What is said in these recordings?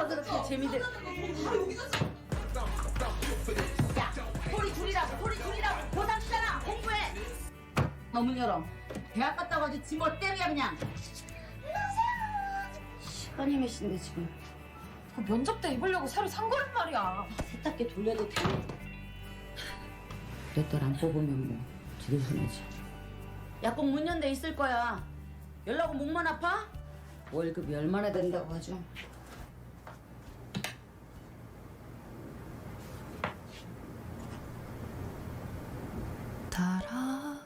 뭐가 그렇게 재미들? 야, 소리 줄이라고. 고3이잖아. 공부해. 너문 열어. 대학 갔다 와가지고 지 멋대로야 그냥. 시간이 몇 시인데 지금? 그 면접 때 입으려고 새로 산 거란 말이야. 세탁기 돌려도 돼. 내 딸 안 뽑으면 뭐 지들 손해지. 약국 문 연대 있을 거야. 연락은 목만 아파? 월급이 얼마나 된다고 하죠? 따라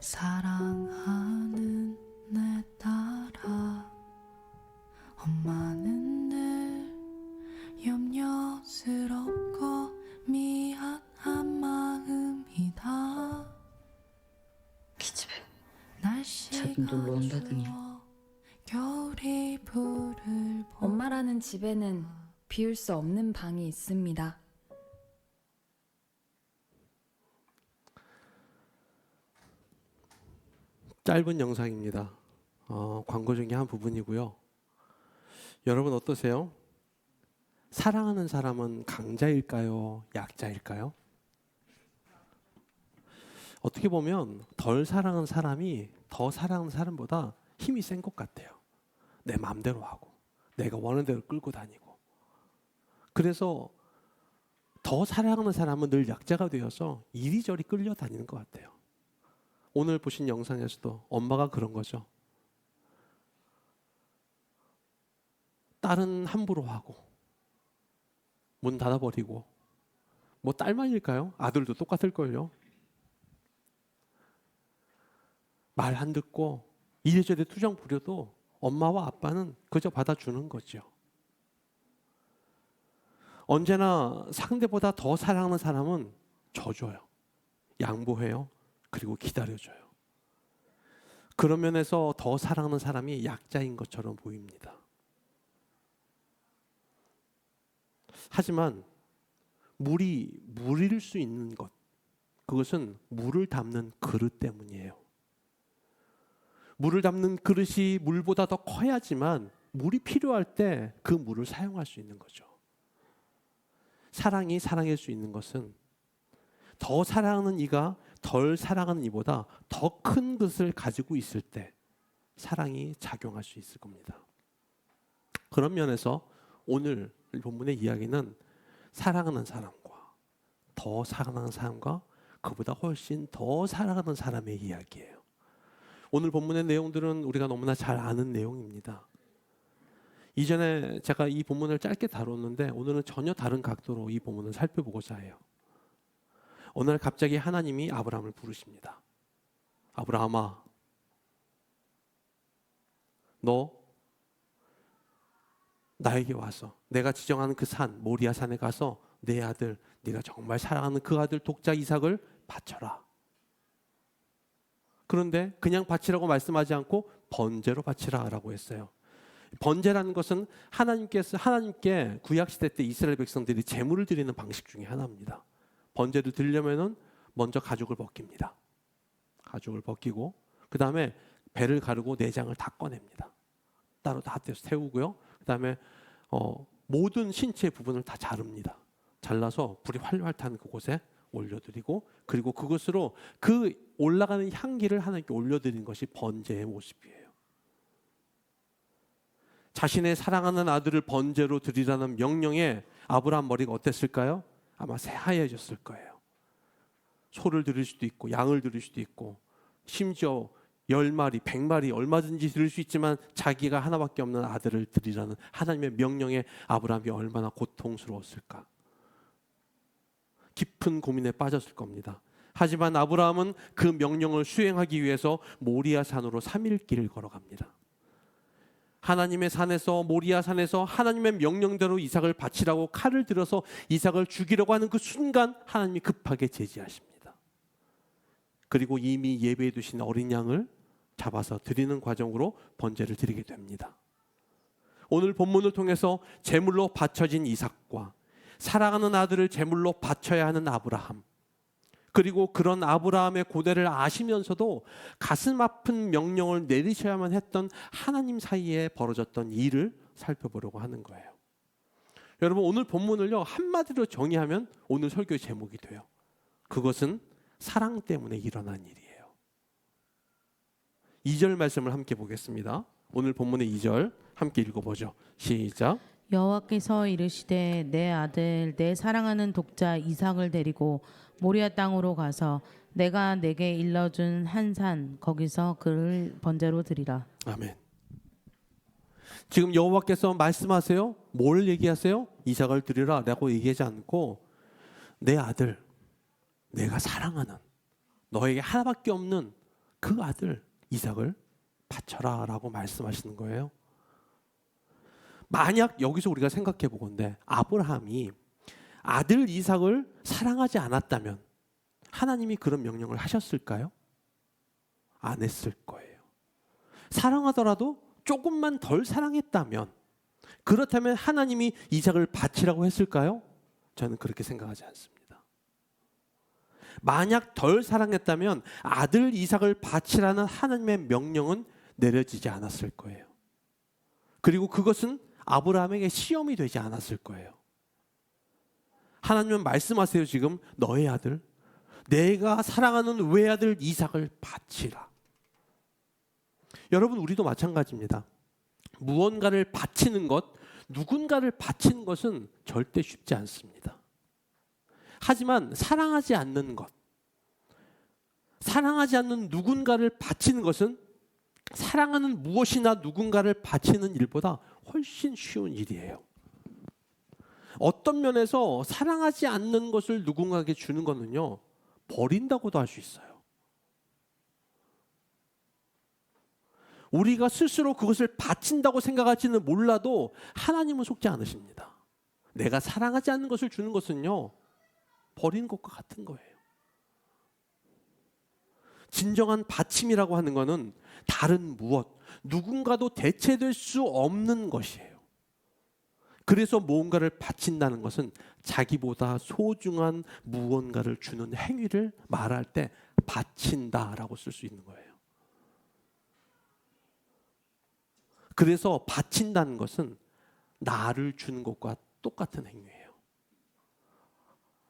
사랑하는 내 딸아 엄마는 늘 염려스럽고 미안한 마음이다 기집애. 날씨가 자기 놀러 온다더니. 추워 겨울이 불을 엄마라는 집에는 비울 수 없는 방이 있습니다. 짧은 영상입니다. 광고 중에 한 부분이고요. 여러분 어떠세요? 사랑하는 사람은 강자일까요? 약자일까요? 어떻게 보면 덜 사랑하는 사람이 더 사랑하는 사람보다 힘이 센 것 같아요. 내 마음대로 하고 내가 원하는 대로 끌고 다니고. 그래서 더 사랑하는 사람은 늘 약자가 되어서 이리저리 끌려다니는 것 같아요. 오늘 보신 영상에서도 엄마가 그런 거죠. 딸은 함부로 하고 문 닫아버리고. 뭐 딸만일까요? 아들도 똑같을걸요. 말 안 듣고 이래저래 투정 부려도 엄마와 아빠는 그저 받아주는 거죠. 언제나 상대보다 더 사랑하는 사람은 져줘요. 양보해요. 그리고 기다려줘요. 그런 면에서 더 사랑하는 사람이 약자인 것처럼 보입니다. 하지만 물일 수 있는 것, 그것은 물을 담는 그릇 때문이에요. 물을 담는 그릇이 물보다 더 커야지만 물이 필요할 때 그 물을 사용할 수 있는 거죠. 사랑이 사랑일 수 있는 것은 더 사랑하는 이가 덜 사랑하는 이보다 더 큰 것을 가지고 있을 때 사랑이 작용할 수 있을 겁니다. 그런 면에서 오늘 본문의 이야기는 사랑하는 사람과 더 사랑하는 사람과 그보다 훨씬 더 사랑하는 사람의 이야기예요. 오늘 본문의 내용들은 우리가 너무나 잘 아는 내용입니다. 이전에 제가 이 본문을 짧게 다뤘는데 오늘은 전혀 다른 각도로 이 본문을 살펴보고자 해요. 어느 날 갑자기 하나님이 아브라함을 부르십니다. 아브라함아, 너 나에게 와서 내가 지정하는 그 산, 모리아 산에 가서 내 아들, 네가 정말 사랑하는 그 아들 독자 이삭을 바쳐라. 그런데 그냥 바치라고 말씀하지 않고 번제로 바치라 라고 했어요. 번제라는 것은 하나님께 구약시대 때 이스라엘 백성들이 제물을 드리는 방식 중에 하나입니다. 번제를 드리려면 먼저 가죽을 벗깁니다. 가죽을 벗기고 그 다음에 배를 가르고 내장을 다 꺼냅니다. 따로 다 세우고요. 그 다음에 모든 신체 부분을 다 자릅니다. 잘라서 불이 활활 타는 그곳에 올려드리고 그리고 그것으로 그 올라가는 향기를 하나님께 올려드리는 것이 번제의 모습이에요. 자신의 사랑하는 아들을 번제로 드리라는 명령에 아브라함 머리가 어땠을까요? 아마 새하얘졌을 거예요. 소를 드릴 수도 있고 양을 드릴 수도 있고 심지어 10마리, 100마리 얼마든지 드릴 수 있지만 자기가 하나밖에 없는 아들을 드리라는 하나님의 명령에 아브라함이 얼마나 고통스러웠을까. 깊은 고민에 빠졌을 겁니다. 하지만 아브라함은 그 명령을 수행하기 위해서 모리아 산으로 3일 길을 걸어갑니다. 하나님의 산에서 모리아 산에서 하나님의 명령대로 이삭을 바치라고 칼을 들어서 이삭을 죽이려고 하는 그 순간 하나님이 급하게 제지하십니다. 그리고 이미 예배해 두신 어린 양을 잡아서 드리는 과정으로 번제를 드리게 됩니다. 오늘 본문을 통해서 제물로 바쳐진 이삭과 사랑하는 아들을 제물로 바쳐야 하는 아브라함, 그리고 그런 아브라함의 고대를 아시면서도 가슴 아픈 명령을 내리셔야만 했던 하나님 사이에 벌어졌던 일을 살펴보려고 하는 거예요. 여러분 오늘 본문을요 한마디로 정의하면 오늘 설교의 제목이 돼요. 그것은 사랑 때문에 일어난 일이에요. 2절 말씀을 함께 보겠습니다. 오늘 본문의 2절 함께 읽어보죠. 시작. 여호와께서 이르시되 내 아들 내 사랑하는 독자 이삭을 데리고 모리아 땅으로 가서 내가 내게 일러준 한 산 거기서 그를 번제로 드리라. 아멘. 지금 여호와께서 말씀하세요. 뭘 얘기하세요? 이삭을 드리라 라고 얘기하지 않고 내 아들, 내가 사랑하는 너에게 하나밖에 없는 그 아들 이삭을 바쳐라 라고 말씀하시는 거예요. 만약 여기서 우리가 생각해 보건대 아브라함이 아들 이삭을 사랑하지 않았다면 하나님이 그런 명령을 하셨을까요? 안 했을 거예요. 사랑하더라도 조금만 덜 사랑했다면, 그렇다면 하나님이 이삭을 바치라고 했을까요? 저는 그렇게 생각하지 않습니다. 만약 덜 사랑했다면 아들 이삭을 바치라는 하나님의 명령은 내려지지 않았을 거예요. 그리고 그것은 아브라함에게 시험이 되지 않았을 거예요. 하나님은 말씀하세요. 지금 너의 아들, 내가 사랑하는 외아들 이삭을 바치라. 여러분 우리도 마찬가지입니다. 무언가를 바치는 것, 누군가를 바치는 것은 절대 쉽지 않습니다. 하지만 사랑하지 않는 것, 사랑하지 않는 누군가를 바치는 것은 사랑하는 무엇이나 누군가를 바치는 일보다 훨씬 쉬운 일이에요. 어떤 면에서 사랑하지 않는 것을 누군가에게 주는 것은요, 버린다고도 할 수 있어요. 우리가 스스로 그것을 바친다고 생각할지는 몰라도 하나님은 속지 않으십니다. 내가 사랑하지 않는 것을 주는 것은요, 버리는 것과 같은 거예요. 진정한 바침이라고 하는 것은 다른 무엇, 누군가도 대체될 수 없는 것이에요. 그래서 무언가를 바친다는 것은 자기보다 소중한 무언가를 주는 행위를 말할 때 바친다라고 쓸 수 있는 거예요. 그래서 바친다는 것은 나를 주는 것과 똑같은 행위예요.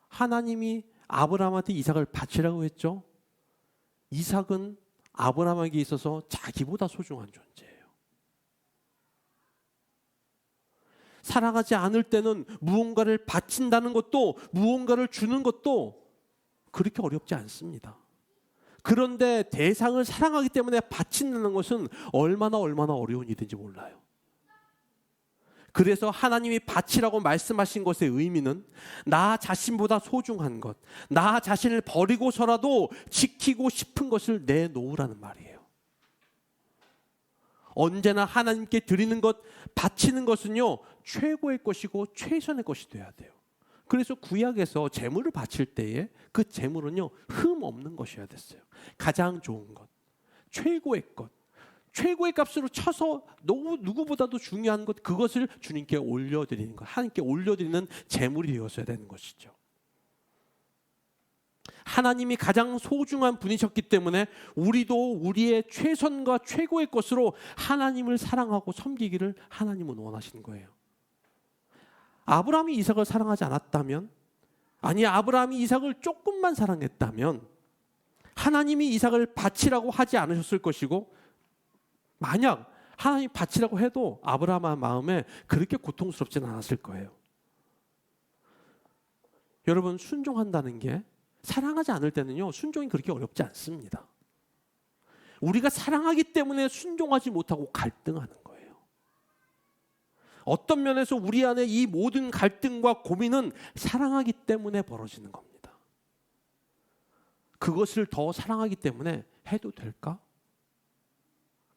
하나님이 아브라함한테 이삭을 바치라고 했죠. 이삭은 아브라함에게 있어서 자기보다 소중한 존재예요. 사랑하지 않을 때는 무언가를 바친다는 것도 무언가를 주는 것도 그렇게 어렵지 않습니다. 그런데 대상을 사랑하기 때문에 바친다는 것은 얼마나 어려운 일인지 몰라요. 그래서 하나님이 바치라고 말씀하신 것의 의미는 나 자신보다 소중한 것, 나 자신을 버리고서라도 지키고 싶은 것을 내놓으라는 말이에요. 언제나 하나님께 드리는 것, 바치는 것은요, 최고의 것이고 최선의 것이 돼야 돼요. 그래서 구약에서 제물을 바칠 때에 그 제물은요, 흠 없는 것이어야 됐어요. 가장 좋은 것, 최고의 것, 최고의 값으로 쳐서 누구보다도 중요한 것, 그것을 주님께 올려드리는 것, 하나님께 올려드리는 제물이 되었어야 되는 것이죠. 하나님이 가장 소중한 분이셨기 때문에 우리도 우리의 최선과 최고의 것으로 하나님을 사랑하고 섬기기를 하나님은 원하시는 거예요. 아브라함이 이삭을 사랑하지 않았다면, 아니 아브라함이 이삭을 조금만 사랑했다면 하나님이 이삭을 바치라고 하지 않으셨을 것이고, 만약 하나님이 바치라고 해도 아브라함의 마음에 그렇게 고통스럽지는 않았을 거예요. 여러분, 순종한다는 게 사랑하지 않을 때는요, 순종이 그렇게 어렵지 않습니다. 우리가 사랑하기 때문에 순종하지 못하고 갈등하는 거예요. 어떤 면에서 우리 안에 이 모든 갈등과 고민은 사랑하기 때문에 벌어지는 겁니다. 그것을 더 사랑하기 때문에 해도 될까?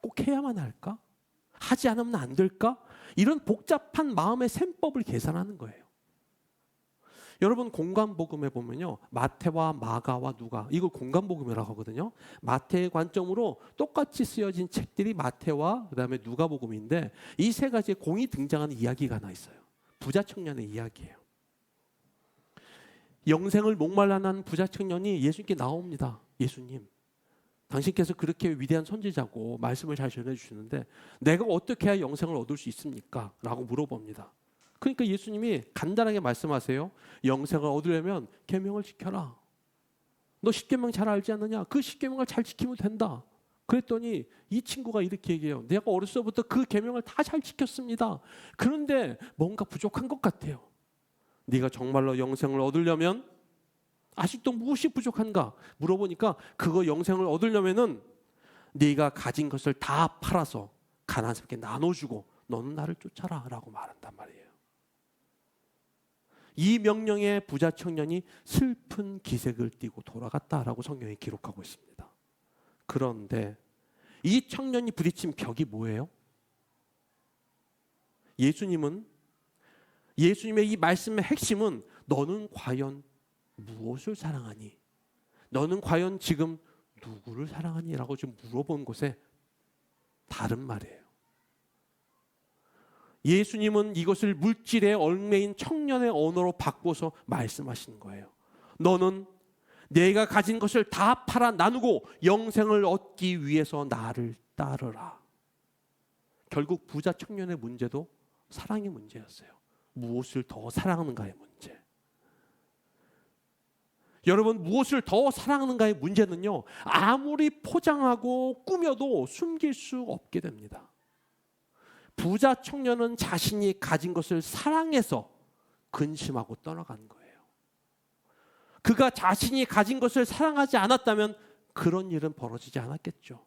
꼭 해야만 할까? 하지 않으면 안 될까? 이런 복잡한 마음의 셈법을 계산하는 거예요. 여러분, 공간복음에 보면요, 마태와 마가와 누가, 이걸 공간복음이라고 하거든요. 마태의 관점으로 똑같이 쓰여진 책들이 마태와 그다음에 누가복음인데, 이 세 가지의 공이 등장하는 이야기가 하나 있어요. 부자 청년의 이야기예요. 영생을 목말라 한 부자 청년이 예수님께 나옵니다. 예수님, 당신께서 그렇게 위대한 선지자고 말씀을 잘 전해주시는데 내가 어떻게 해야 영생을 얻을 수 있습니까? 라고 물어봅니다. 그러니까 예수님이 간단하게 말씀하세요. 영생을 얻으려면 계명을 지켜라. 너 십계명 잘 알지 않느냐? 그 십계명을 잘 지키면 된다. 그랬더니 이 친구가 이렇게 얘기해요. 내가 어렸을 때부터 그 계명을 다 잘 지켰습니다. 그런데 뭔가 부족한 것 같아요. 네가 정말로 영생을 얻으려면 아직도 무엇이 부족한가? 물어보니까 그거 영생을 얻으려면은 네가 가진 것을 다 팔아서 가난한 사람에게 나눠주고 너는 나를 쫓아라 라고 말한단 말이에요. 이 명령에 부자 청년이 슬픈 기색을 띠고 돌아갔다라고 성경이 기록하고 있습니다. 그런데 이 청년이 부딪힌 벽이 뭐예요? 예수님의 이 말씀의 핵심은 너는 과연 무엇을 사랑하니? 너는 과연 지금 누구를 사랑하니? 라고 좀 물어본 곳에 다른 말이에요. 예수님은 이것을 물질에 얽매인 청년의 언어로 바꿔서 말씀하신 거예요. 너는 내가 가진 것을 다 팔아 나누고 영생을 얻기 위해서 나를 따르라. 결국 부자 청년의 문제도 사랑의 문제였어요. 무엇을 더 사랑하는가의 문제. 여러분, 무엇을 더 사랑하는가의 문제는요, 아무리 포장하고 꾸며도 숨길 수 없게 됩니다. 부자 청년은 자신이 가진 것을 사랑해서 근심하고 떠나간 거예요. 그가 자신이 가진 것을 사랑하지 않았다면 그런 일은 벌어지지 않았겠죠.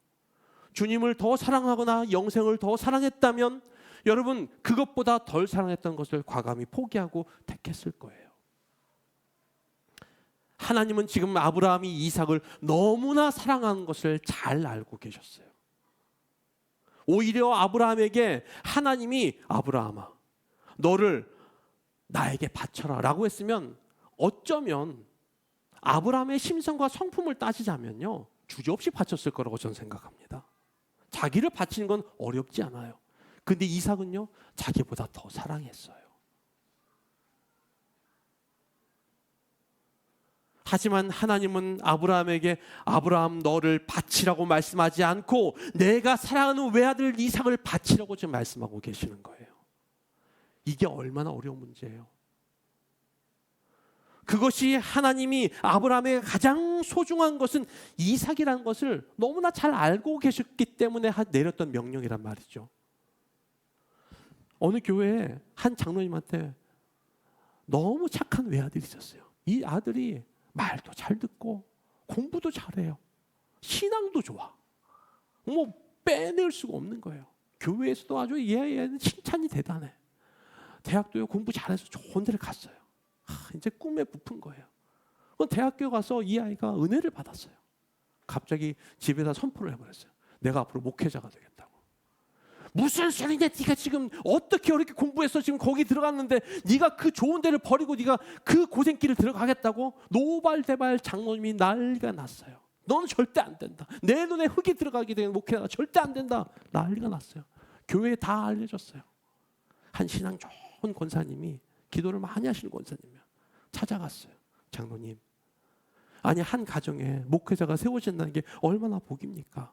주님을 더 사랑하거나 영생을 더 사랑했다면 여러분, 그것보다 덜 사랑했던 것을 과감히 포기하고 택했을 거예요. 하나님은 지금 아브라함이 이삭을 너무나 사랑하는 것을 잘 알고 계셨어요. 오히려 아브라함에게 하나님이 아브라함아, 너를 나에게 바쳐라 라고 했으면 어쩌면 아브라함의 심성과 성품을 따지자면요, 주저없이 바쳤을 거라고 저는 생각합니다. 자기를 바치는 건 어렵지 않아요. 근데 이삭은요, 자기보다 더 사랑했어요. 하지만 하나님은 아브라함에게 아브라함 너를 바치라고 말씀하지 않고 내가 사랑하는 외아들 이삭을 바치라고 지금 말씀하고 계시는 거예요. 이게 얼마나 어려운 문제예요. 그것이 하나님이 아브라함에게 가장 소중한 것은 이삭이라는 것을 너무나 잘 알고 계셨기 때문에 내렸던 명령이란 말이죠. 어느 교회에 한 장로님한테 너무 착한 외아들이 있었어요. 이 아들이 말도 잘 듣고 공부도 잘해요. 신앙도 좋아. 뭐 빼낼 수가 없는 거예요. 교회에서도 아주 얘는 칭찬이 대단해. 대학도요, 공부 잘해서 좋은 데를 갔어요. 이제 꿈에 부푼 거예요. 대학교 가서 이 아이가 은혜를 받았어요. 갑자기 집에다 선포를 해버렸어요. 내가 앞으로 목회자가 되겠다고. 무슨 소리냐? 네가 지금 어떻게 어렵게 공부해서 지금 거기 들어갔는데 네가 그 좋은 데를 버리고 네가 그 고생길을 들어가겠다고? 노발대발 장로님이 난리가 났어요. 너는 절대 안 된다. 내 눈에 흙이 들어가게 되는 목회자가 절대 안 된다. 난리가 났어요. 교회에 다 알려졌어요. 한 신앙 좋은 권사님이, 기도를 많이 하시는 권사님이요, 찾아갔어요. 장로님, 아니 한 가정에 목회자가 세워진다는 게 얼마나 복입니까?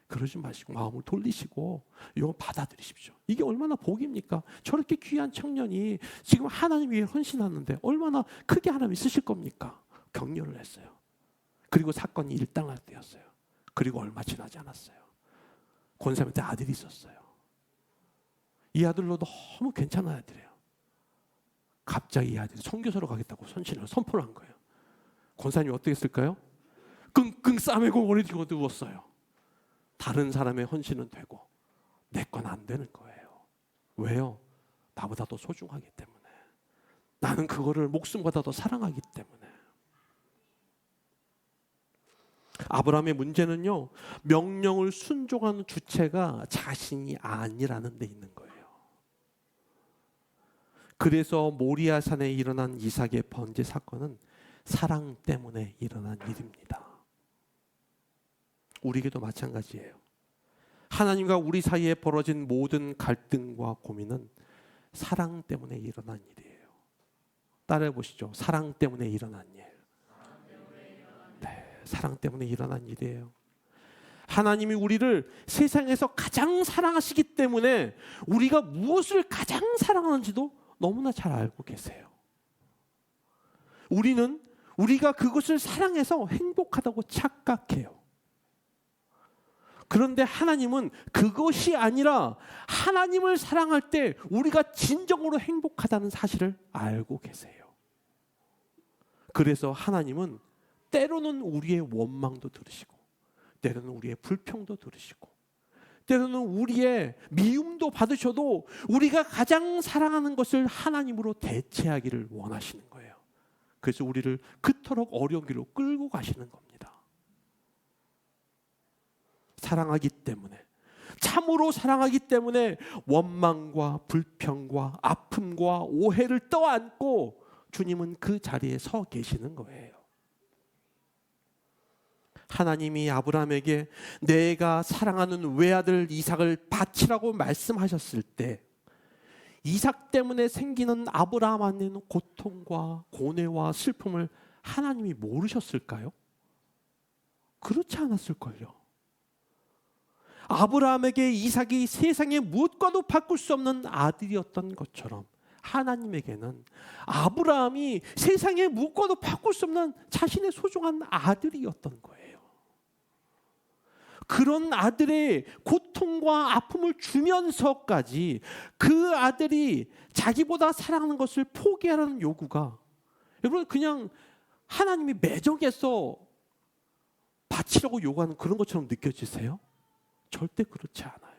그러지 마시고 마음을 돌리시고 이거 받아들이십시오. 이게 얼마나 복입니까? 저렇게 귀한 청년이 지금 하나님 위해 헌신하는데 얼마나 크게 하나님이 쓰실 겁니까? 격려를 했어요. 그리고 사건이 일단락되었어요. 그리고 얼마 지나지 않았어요. 권사님한테 아들이 있었어요. 이 아들로 너무 괜찮은 아들이에요. 갑자기 이 아들이 선교사로 가겠다고 선포를 한 거예요. 권사님이 어떻게 했을까요? 끙끙 싸매고 오래지고 누웠어요. 다른 사람의 헌신은 되고 내 건 안 되는 거예요. 왜요? 나보다 더 소중하기 때문에. 나는 그거를 목숨보다 더 사랑하기 때문에. 아브라함의 문제는요, 명령을 순종하는 주체가 자신이 아니라는 데 있는 거예요. 그래서 모리아산에 일어난 이삭의 번제 사건은 사랑 때문에 일어난 일입니다. 우리에게도 마찬가지예요. 하나님과 우리 사이에 벌어진 모든 갈등과 고민은 사랑 때문에 일어난 일이에요. 따라해 보시죠. 사랑 때문에 일어난 일. 네. 사랑 때문에 일어난 일이에요. 하나님이 우리를 세상에서 가장 사랑하시기 때문에 우리가 무엇을 가장 사랑하는지도 너무나 잘 알고 계세요. 우리는 우리가 그것을 사랑해서 행복하다고 착각해요. 그런데 하나님은 그것이 아니라 하나님을 사랑할 때 우리가 진정으로 행복하다는 사실을 알고 계세요. 그래서 하나님은 때로는 우리의 원망도 들으시고, 때로는 우리의 불평도 들으시고, 때로는 우리의 미움도 받으셔도 우리가 가장 사랑하는 것을 하나님으로 대체하기를 원하시는 거예요. 그래서 우리를 그토록 어려운 길로 끌고 가시는 겁니다. 사랑하기 때문에, 참으로 사랑하기 때문에 원망과 불평과 아픔과 오해를 떠안고 주님은 그 자리에 서 계시는 거예요. 하나님이 아브라함에게 내가 사랑하는 외아들 이삭을 바치라고 말씀하셨을 때 이삭 때문에 생기는 아브라함 안에는 고통과 고뇌와 슬픔을 하나님이 모르셨을까요? 그렇지 않았을걸요. 아브라함에게 이삭이 세상의 무엇과도 바꿀 수 없는 아들이었던 것처럼 하나님에게는 아브라함이 세상의 무엇과도 바꿀 수 없는 자신의 소중한 아들이었던 거예요. 그런 아들의 고통과 아픔을 주면서까지 그 아들이 자기보다 사랑하는 것을 포기하라는 요구가, 여러분, 그냥 하나님이 매정해서 바치라고 요구하는 그런 것처럼 느껴지세요? 절대 그렇지 않아요.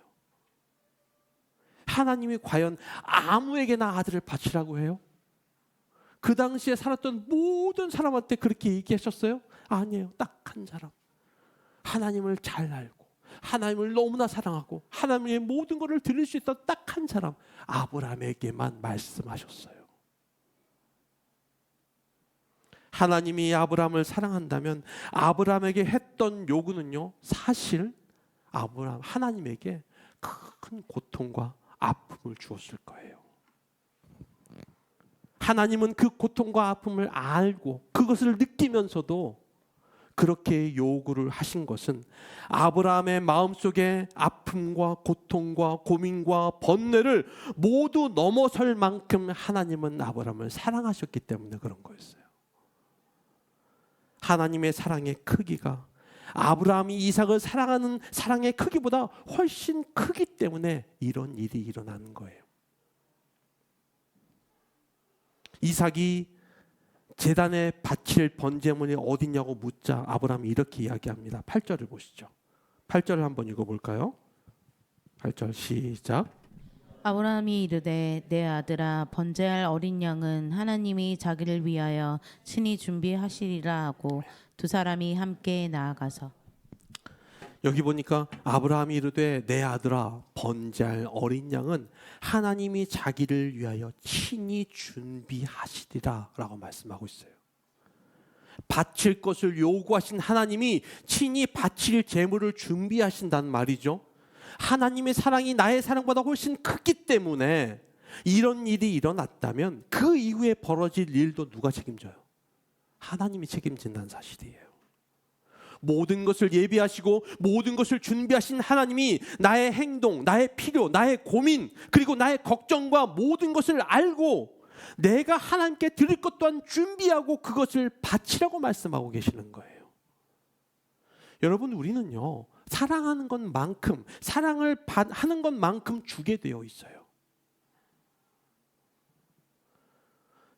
하나님이 과연 아무에게나 아들을 바치라고 해요? 그 당시에 살았던 모든 사람한테 그렇게 얘기하셨어요? 아니에요. 딱 한 사람. 하나님을 잘 알고 하나님을 너무나 사랑하고 하나님의 모든 것을 들을 수 있던 딱 한 사람, 아브라함에게만 말씀하셨어요. 하나님이 아브라함을 사랑한다면 아브라함에게 했던 요구는요, 사실 하나님에게 큰 고통과 아픔을 주었을 거예요. 하나님은 그 고통과 아픔을 알고 그것을 느끼면서도 그렇게 요구를 하신 것은 아브라함의 마음속에 아픔과 고통과 고민과 번뇌를 모두 넘어설 만큼 하나님은 아브라함을 사랑하셨기 때문에 그런 거였어요. 하나님의 사랑의 크기가 아브라함이 이삭을 사랑하는 사랑의 크기보다 훨씬 크기 때문에 이런 일이 일어나는 거예요. 이삭이 제단에 바칠 번제물이 어디냐고 묻자 아브라함이 이렇게 이야기합니다. 8절을 보시죠. 8절을 한번 읽어볼까요? 8절 시작. 아브라함이 이르되 내 아들아 번제할 어린 양은 하나님이 자기를 위하여 친히 준비하시리라 하고 두 사람이 함께 나아가서, 여기 보니까 아브라함이 이르되 내 아들아 번제할 어린 양은 하나님이 자기를 위하여 친히 준비하시리라 라고 말씀하고 있어요. 바칠 것을 요구하신 하나님이 친히 바칠 제물을 준비하신다는 말이죠. 하나님의 사랑이 나의 사랑보다 훨씬 크기 때문에 이런 일이 일어났다면 그 이후에 벌어질 일도 누가 책임져요? 하나님이 책임진다는 사실이에요. 모든 것을 예비하시고 모든 것을 준비하신 하나님이 나의 행동, 나의 필요, 나의 고민, 그리고 나의 걱정과 모든 것을 알고 내가 하나님께 드릴 것 또한 준비하고 그것을 바치라고 말씀하고 계시는 거예요. 여러분, 우리는요, 사랑하는 것만큼, 사랑을 하는 것만큼 주게 되어 있어요.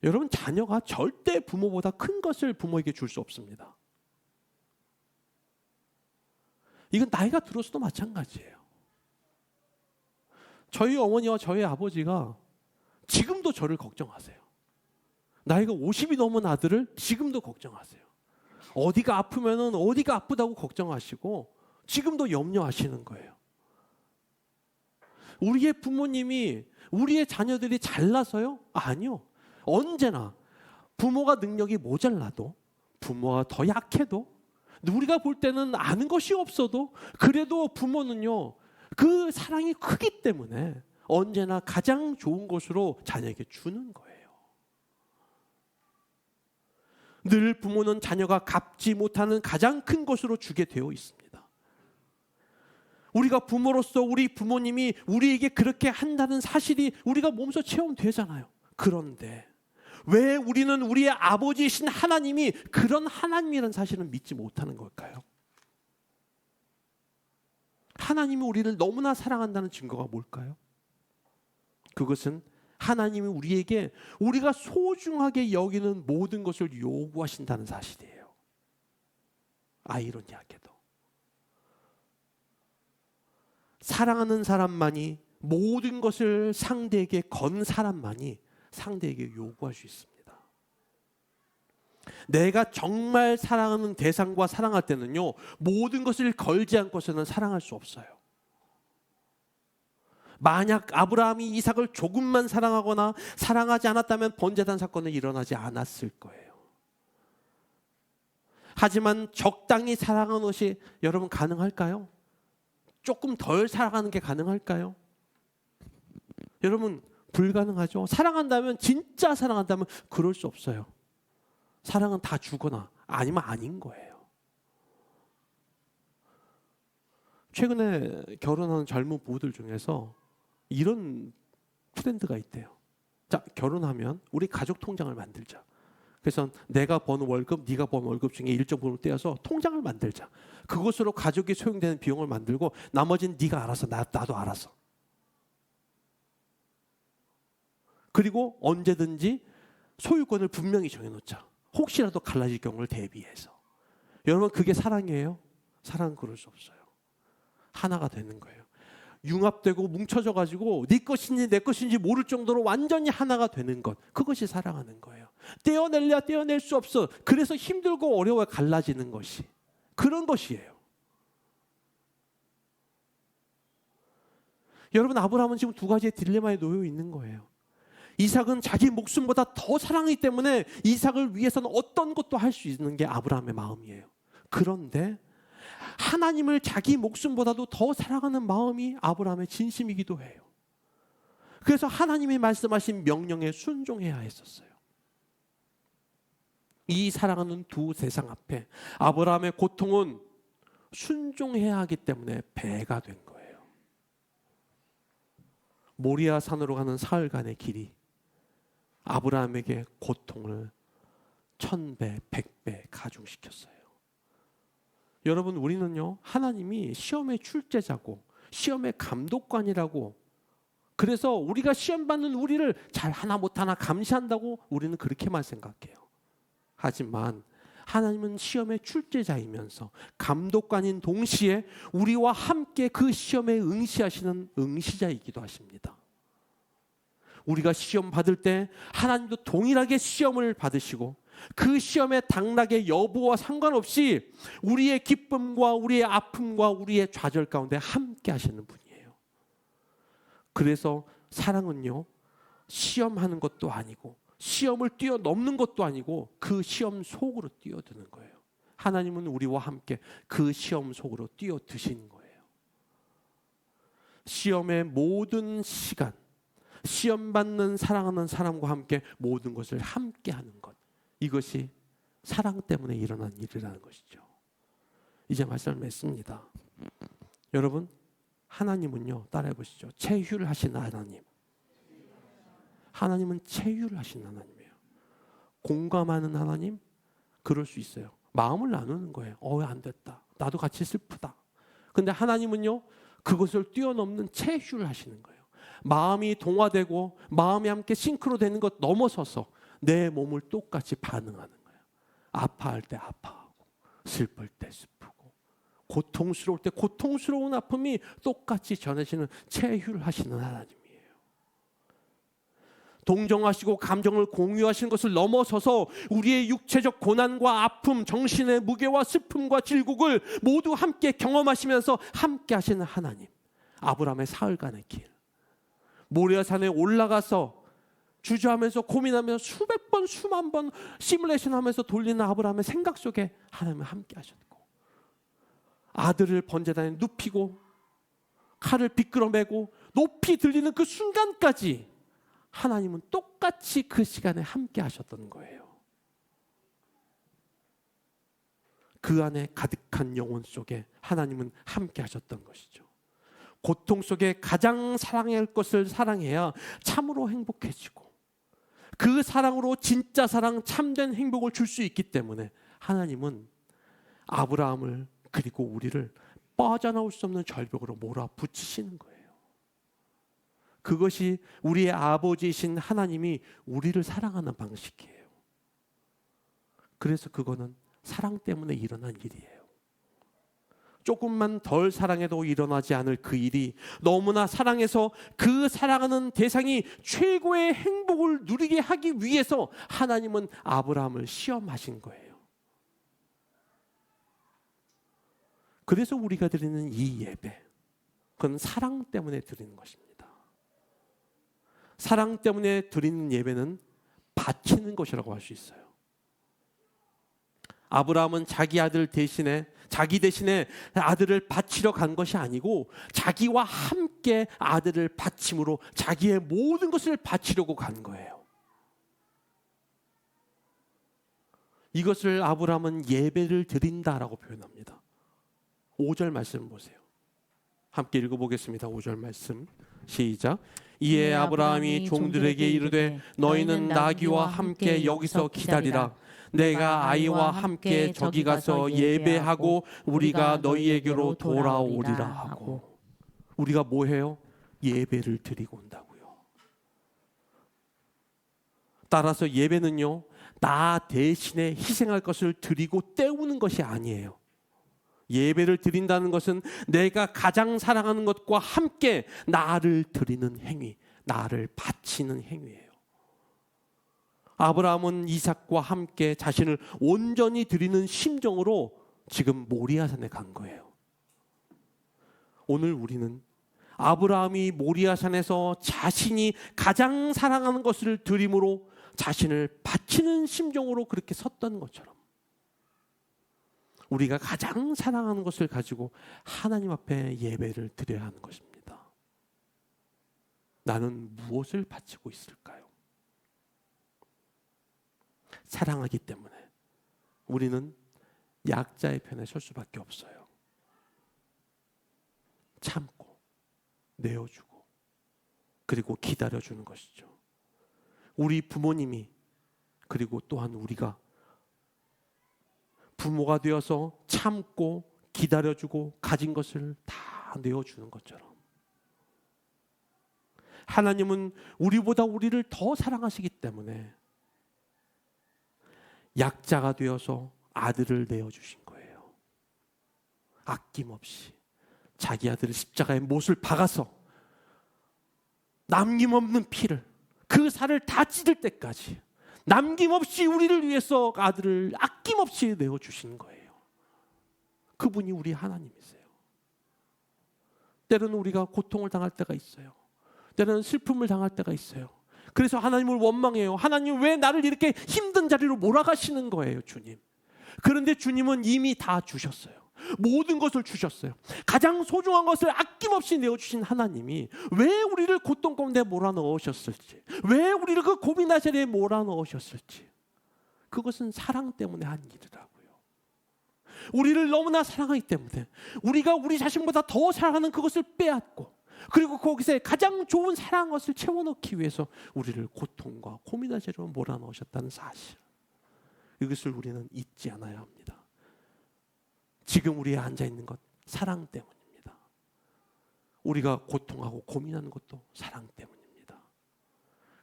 여러분, 자녀가 절대 부모보다 큰 것을 부모에게 줄 수 없습니다. 이건 나이가 들어서도 마찬가지예요. 저희 어머니와 저희 아버지가 지금도 저를 걱정하세요. 나이가 50이 넘은 아들을 지금도 걱정하세요. 어디가 아프면은 어디가 아프다고 걱정하시고 지금도 염려하시는 거예요. 우리의 부모님이 우리의 자녀들이 잘나서요? 아니요. 언제나 부모가 능력이 모자라도, 부모가 더 약해도, 우리가 볼 때는 아는 것이 없어도 그래도 부모는요, 그 사랑이 크기 때문에 언제나 가장 좋은 것으로 자녀에게 주는 거예요. 늘 부모는 자녀가 갚지 못하는 가장 큰 것으로 주게 되어 있습니다. 우리가 부모로서 우리 부모님이 우리에게 그렇게 한다는 사실이 우리가 몸소 체험되잖아요. 그런데 왜 우리는 우리의 아버지이신 하나님이 그런 하나님이라는 사실을 믿지 못하는 걸까요? 하나님이 우리를 너무나 사랑한다는 증거가 뭘까요? 그것은 하나님이 우리에게 우리가 소중하게 여기는 모든 것을 요구하신다는 사실이에요. 아이러니하게도 사랑하는 사람만이 모든 것을 상대에게 건 사람만이 상대에게 요구할 수 있습니다. 내가 정말 사랑하는 대상과 사랑할 때는요, 모든 것을 걸지 않고서는 사랑할 수 없어요. 만약 아브라함이 이삭을 조금만 사랑하거나 사랑하지 않았다면 번제단 사건은 일어나지 않았을 거예요. 하지만 적당히 사랑하는 것이 여러분 가능할까요? 조금 덜 사랑하는 게 가능할까요? 여러분 불가능하죠. 사랑한다면, 진짜 사랑한다면 그럴 수 없어요. 사랑은 다 주거나 아니면 아닌 거예요. 최근에 결혼하는 젊은 부부들 중에서 이런 트렌드가 있대요. 자, 결혼하면 우리 가족 통장을 만들자. 그래서 내가 버는 월급, 네가 버는 월급 중에 일정 부분을 떼어서 통장을 만들자. 그것으로 가족이 소용되는 비용을 만들고 나머지는 네가 알아서, 나도 알아서. 그리고 언제든지 소유권을 분명히 정해놓자. 혹시라도 갈라질 경우를 대비해서. 여러분 그게 사랑이에요? 사랑은 그럴 수 없어요. 하나가 되는 거예요. 융합되고 뭉쳐져 가지고 네 것인지 내 것인지 모를 정도로 완전히 하나가 되는 것, 그것이 사랑하는 거예요. 떼어낼래야 떼어낼 수 없어. 그래서 힘들고 어려워 갈라지는 것이 그런 것이에요. 여러분 아브라함은 지금 두 가지의 딜레마에 놓여 있는 거예요. 이삭은 자기 목숨보다 더 사랑하기 때문에 이삭을 위해서는 어떤 것도 할 수 있는 게 아브라함의 마음이에요. 그런데 하나님을 자기 목숨보다도 더 사랑하는 마음이 아브라함의 진심이기도 해요. 그래서 하나님이 말씀하신 명령에 순종해야 했었어요. 이 사랑하는 두 세상 앞에 아브라함의 고통은 순종해야 하기 때문에 배가 된 거예요. 모리아 산으로 가는 사흘간의 길이 아브라함에게 고통을 1000배, 100배 가중시켰어요. 여러분 우리는요, 하나님이 시험의 출제자고 시험의 감독관이라고, 그래서 우리가 시험 받는 우리를 잘 하나 못하나 감시한다고 우리는 그렇게만 생각해요. 하지만 하나님은 시험의 출제자이면서 감독관인 동시에 우리와 함께 그 시험에 응시하시는 응시자이기도 하십니다. 우리가 시험 받을 때 하나님도 동일하게 시험을 받으시고 그 시험의 당락의 여부와 상관없이 우리의 기쁨과 우리의 아픔과 우리의 좌절 가운데 함께 하시는 분이에요. 그래서 사랑은요, 시험하는 것도 아니고 시험을 뛰어넘는 것도 아니고 그 시험 속으로 뛰어드는 거예요. 하나님은 우리와 함께 그 시험 속으로 뛰어드시는 거예요. 시험의 모든 시간, 시험 받는 사랑하는 사람과 함께 모든 것을 함께 하는 것, 이것이 사랑 때문에 일어난 일이라는 것이죠. 이제 말씀을 맺습니다. 여러분 하나님은요, 따라해 보시죠. 체휼을 하시는 하나님. 하나님은 체휼을 하시는 하나님이에요. 공감하는 하나님? 그럴 수 있어요. 마음을 나누는 거예요. 안 됐다. 나도 같이 슬프다. 근데 하나님은요, 그것을 뛰어넘는 체휼을 하시는 거예요. 마음이 동화되고 마음이 함께 싱크로되는 것 넘어서서 내 몸을 똑같이 반응하는 거예요. 아파할 때 아파하고 슬플 때 슬프고 고통스러울 때 고통스러운 아픔이 똑같이 전해지는 체휼을 하시는 하나님이에요. 동정하시고 감정을 공유하시는 것을 넘어서서 우리의 육체적 고난과 아픔, 정신의 무게와 슬픔과 질곡을 모두 함께 경험하시면서 함께 하시는 하나님. 아브라함의 사흘간의 길, 모리아산에 올라가서 주저하면서 고민하면서 수백 번, 수만 번 시뮬레이션 하면서 돌리는 아브라함의 생각 속에 하나님은 함께 하셨고, 아들을 번제단에 눕히고 칼을 비끄러매고 높이 들리는 그 순간까지 하나님은 똑같이 그 시간에 함께 하셨던 거예요. 그 안에 가득한 영혼 속에 하나님은 함께 하셨던 것이죠. 고통 속에 가장 사랑해야 할 것을 사랑해야 참으로 행복해지고 그 사랑으로 진짜 사랑, 참된 행복을 줄 수 있기 때문에 하나님은 아브라함을 그리고 우리를 빠져나올 수 없는 절벽으로 몰아붙이시는 거예요. 그것이 우리의 아버지이신 하나님이 우리를 사랑하는 방식이에요. 그래서 그거는 사랑 때문에 일어난 일이에요. 조금만 덜 사랑해도 일어나지 않을 그 일이 너무나 사랑해서 그 사랑하는 대상이 최고의 행복을 누리게 하기 위해서 하나님은 아브라함을 시험하신 거예요. 그래서 우리가 드리는 이 예배, 그건 사랑 때문에 드리는 것입니다. 사랑 때문에 드리는 예배는 바치는 것이라고 할 수 있어요. 아브라함은 자기 대신에 아들을 바치러 간 것이 아니고 자기와 함께 아들을 바침으로 자기의 모든 것을 바치려고 간 거예요. 이것을 아브라함은 예배를 드린다라고 표현합니다. 5절 말씀 보세요. 함께 읽어보겠습니다. 5절 말씀 시작. 이에 아브라함이 종들에게 이르되 너희는 나귀와 함께 여기서 기다리라. 내가 아이와 함께 저기 가서 예배하고 우리가 너희에게로 돌아오리라 하고. 우리가 뭐 해요? 예배를 드리고 온다고요. 따라서 예배는요, 나 대신에 희생할 것을 드리고 때우는 것이 아니에요. 예배를 드린다는 것은 내가 가장 사랑하는 것과 함께 나를 드리는 행위, 나를 바치는 행위예요. 아브라함은 이삭과 함께 자신을 온전히 드리는 심정으로 지금 모리아산에 간 거예요. 오늘 우리는 아브라함이 모리아산에서 자신이 가장 사랑하는 것을 드림으로 자신을 바치는 심정으로 그렇게 섰던 것처럼 우리가 가장 사랑하는 것을 가지고 하나님 앞에 예배를 드려야 하는 것입니다. 나는 무엇을 바치고 있을까요? 사랑하기 때문에 우리는 약자의 편에 설 수밖에 없어요. 참고 내어주고 그리고 기다려주는 것이죠. 우리 부모님이 그리고 또한 우리가 부모가 되어서 참고 기다려주고 가진 것을 다 내어주는 것처럼 하나님은 우리보다 우리를 더 사랑하시기 때문에 약자가 되어서 아들을 내어주신 거예요. 아낌없이 자기 아들을 십자가에 못을 박아서 남김없는 피를 그 살을 다 찢을 때까지 남김없이 우리를 위해서 아들을 아낌없이 내어주신 거예요. 그분이 우리 하나님이세요. 때로는 우리가 고통을 당할 때가 있어요. 때로는 슬픔을 당할 때가 있어요. 그래서 하나님을 원망해요. 하나님 왜 나를 이렇게 힘든 자리로 몰아가시는 거예요, 주님. 그런데 주님은 이미 다 주셨어요. 모든 것을 주셨어요. 가장 소중한 것을 아낌없이 내어주신 하나님이 왜 우리를 고통 가운데 몰아넣으셨을지, 왜 우리를 그 고민의 자리에 몰아넣으셨을지, 그것은 사랑 때문에 한 일이라고요. 우리를 너무나 사랑하기 때문에 우리가 우리 자신보다 더 사랑하는 그것을 빼앗고 그리고 거기서 가장 좋은 사랑한 것을 채워넣기 위해서 우리를 고통과 고민의 자리로 몰아넣으셨다는 사실, 이것을 우리는 잊지 않아야 합니다. 지금 우리에 앉아있는 것 사랑 때문입니다. 우리가 고통하고 고민하는 것도 사랑 때문입니다.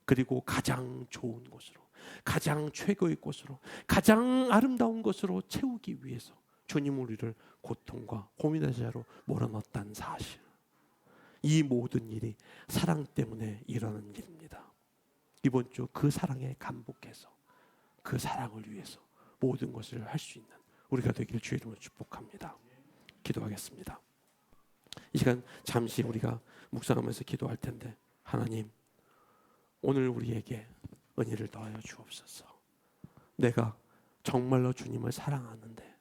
그리고 가장 좋은 곳으로, 가장 최고의 곳으로, 가장 아름다운 것으로 채우기 위해서 주님 우리를 고통과 고민의 자리로 몰아넣었다는 사실, 이 모든 일이 사랑 때문에 일어나는 일입니다. 이번 주 그 사랑에 감복해서 그 사랑을 위해서 모든 것을 할 수 있는 우리가 되기를 주의 이름으로 축복합니다. 기도하겠습니다. 이 시간 잠시 우리가 묵상하면서 기도할 텐데, 하나님 오늘 우리에게 은혜를 더하여 주옵소서. 내가 정말로 주님을 사랑하는데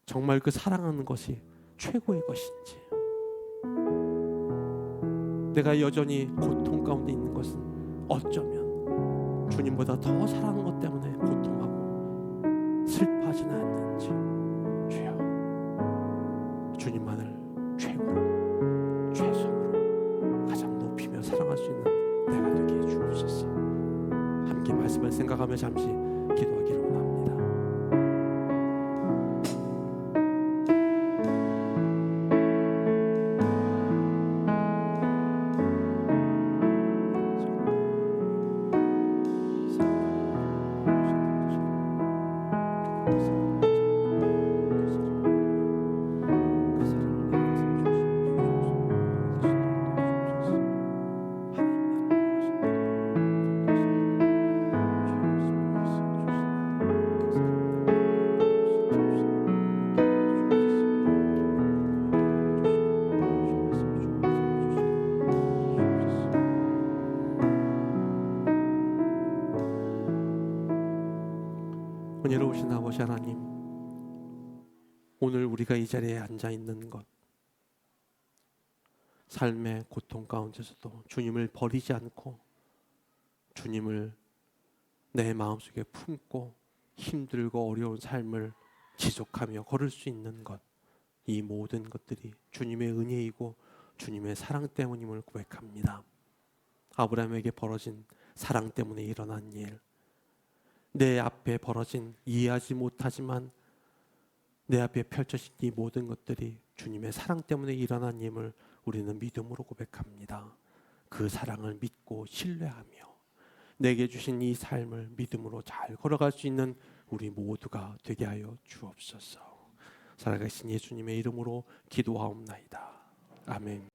정말 그 사랑하는 것이 최고의 것인지, 내가 여전히 고통 가운데 있는 것은 어쩌면 주님보다 더 사랑하는 것 때문에 고통하고 슬퍼하지는 않는지, 돌아가며 잠시 기도하기를 원합니다. 은혜로우신 아버지 하나님, 오늘 우리가 이 자리에 앉아 있는 것, 삶의 고통 가운데서도 주님을 버리지 않고 주님을 내 마음속에 품고 힘들고 어려운 삶을 지속하며 걸을 수 있는 것, 이 모든 것들이 주님의 은혜이고 주님의 사랑 때문임을 고백합니다. 아브라함에게 벌어진 사랑 때문에 일어난 일, 내 앞에 벌어진 이해하지 못하지만 내 앞에 펼쳐진 이 모든 것들이 주님의 사랑 때문에 일어난 임을 우리는 믿음으로 고백합니다. 그 사랑을 믿고 신뢰하며 내게 주신 이 삶을 믿음으로 잘 걸어갈 수 있는 우리 모두가 되게 하여 주옵소서. 살아계신 예수님의 이름으로 기도하옵나이다. 아멘.